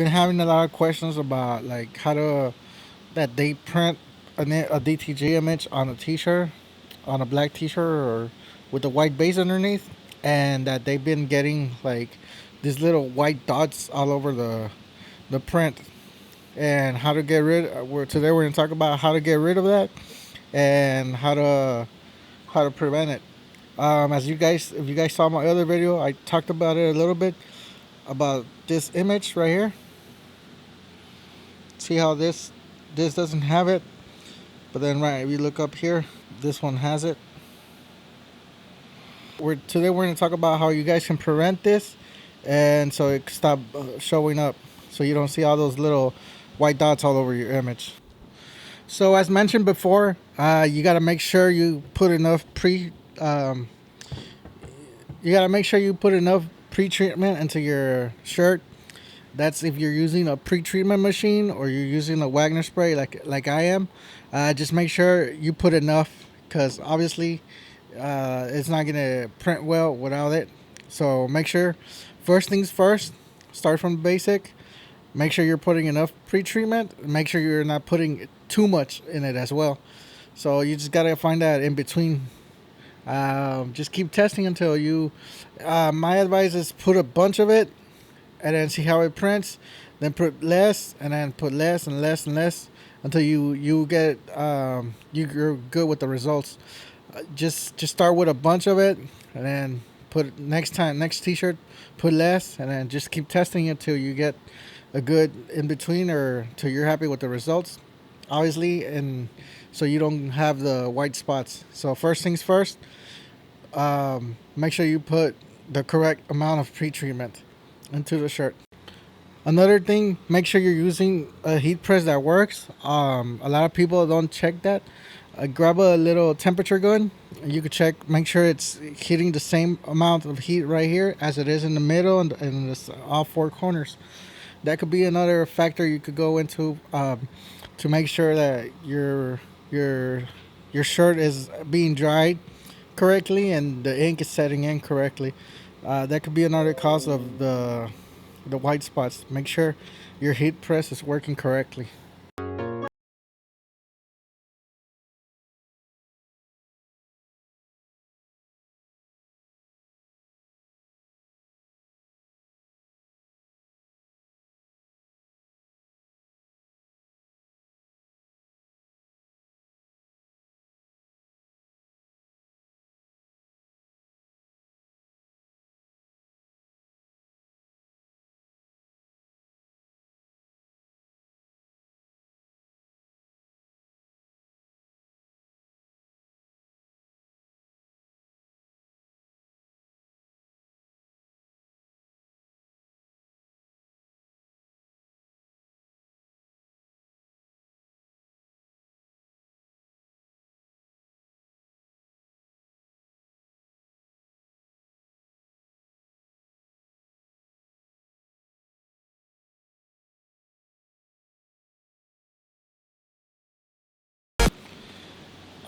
been having a lot of questions about like how to that they print a DTG image on a T-shirt, on a black T-shirt, or with a white base underneath, and that they've been getting like these little white dots all over the print, and how to get rid. Today we're gonna talk about how to get rid of that and how to prevent it. As you guys, if you guys saw my other video, I talked about it a little bit about this image right here. See how this doesn't have it, but then right, if you look up here, this one has it. We're going to talk about how you guys can prevent this, and so it stop showing up, so you don't see all those little white dots all over your image. So as mentioned before, you got to make sure you put enough you got to make sure you put enough pre-treatment into your shirt. That's if you're using a pre-treatment machine or you're using a Wagner spray like I am. Just make sure you put enough, because obviously it's not gonna print well without it. So make sure, first things first, start from the basic. Make sure you're putting enough pre-treatment. Make sure you're not putting too much in it as well. So you just gotta find that in between. Just keep testing until you. My advice is put a bunch of it and then see how it prints. Then put less, and then put less and less and less until you get you're good with the results. Just start with a bunch of it, and then put next T-shirt, put less, and then just keep testing it till you get a good in between, or till you're happy with the results. Obviously, and so you don't have the white spots. So first things first, make sure you put the correct amount of pre-treatment into the shirt. Another thing, make sure you're using a heat press that works. A lot of people don't check that. Grab a little temperature gun. You could check, make sure it's hitting the same amount of heat right here as it is in the middle and all four corners. That could be another factor you could go into to make sure that your shirt is being dried correctly and the ink is setting in correctly. That could be another cause of the white spots. Make sure your heat press is working correctly.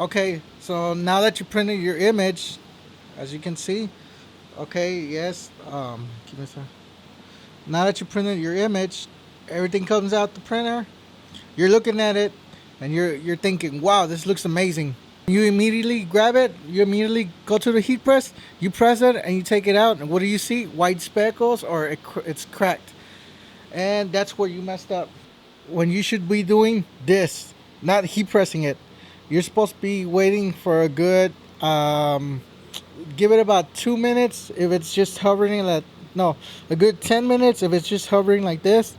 Okay, so now that you printed your image, as you can see, okay, yes, give me a sec. Now that you printed your image, everything comes out the printer. You're looking at it, and you're thinking, "Wow, this looks amazing." You immediately grab it. You immediately go to the heat press. You press it, and you take it out. And what do you see? White speckles, or it's cracked. And that's where you messed up. When you should be doing this, not heat pressing it. You're supposed to be waiting for a good, give it about 2 minutes if it's just hovering like, no, a good 10 minutes if it's just hovering like this.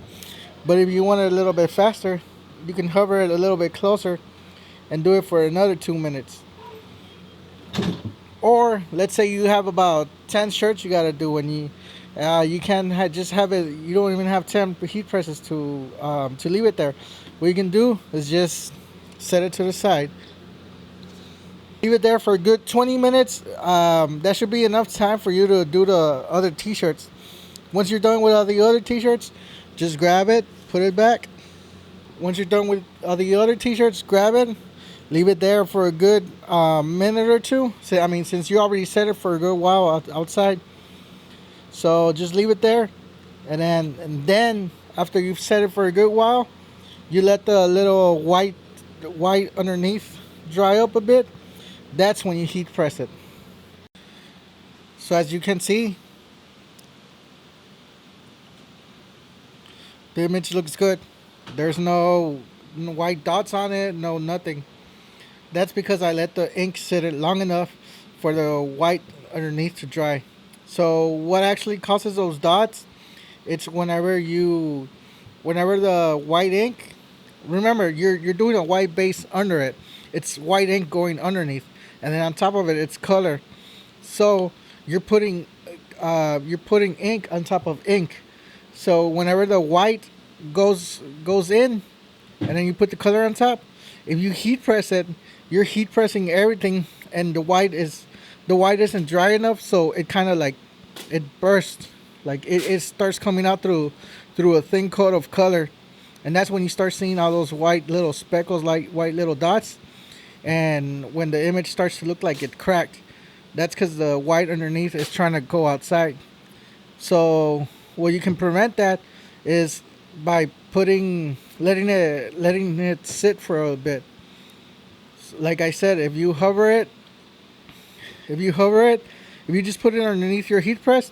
But if you want it a little bit faster, you can hover it a little bit closer and do it for another 2 minutes. Or let's say you have about 10 shirts you got to do, when you can just have it. You don't even have 10 heat presses to leave it there. What you can do is just set it to the side. Leave it there for a good 20 minutes. That should be enough time for you to do the other t-shirts. Once you're done with all the other t-shirts, just grab it, put it back. Once you're done with all the other t-shirts, grab it, leave it there for a good minute or two. So, I mean, since you already set it for a good while outside, so just leave it there, and then after you've set it for a good while, you let the little white underneath dry up a bit. That's when you heat press it. So as you can see, the image looks good. There's no white dots on it, no nothing. That's because I let the ink sit it long enough for the white underneath to dry. So what actually causes those dots? It's whenever the white ink. Remember, you're doing a white base under it. It's white ink going underneath, and then on top of it, it's color. So you're putting you're putting ink on top of ink. So whenever the white goes in, and then you put the color on top, if you heat press it, you're heat pressing everything, and the white isn't dry enough, so it kind of like it bursts, like it starts coming out through a thin coat of color, and that's when you start seeing all those white little speckles, like white little dots, and when the image starts to look like it cracked, that's because the white underneath is trying to go outside. So what you can prevent that is by letting it sit for a bit. Like I said, if you hover it, if you just put it underneath your heat press,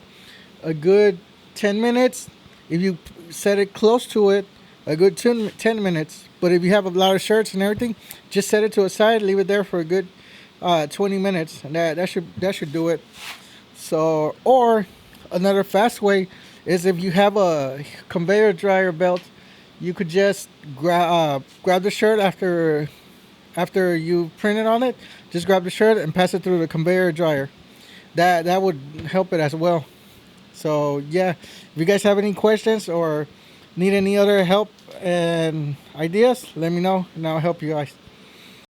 a good 10 minutes. If you set it close to it, a good 10 minutes. But if you have a lot of shirts and everything, just set it to a side, leave it there for a good 20 minutes, and that should do it. So, or another fast way is if you have a conveyor dryer belt, you could just grab the shirt after you printed on it. Just grab the shirt and pass it through the conveyor dryer. That would help it as well. So yeah, if you guys have any questions or need any other help and ideas, let me know and I'll help you guys.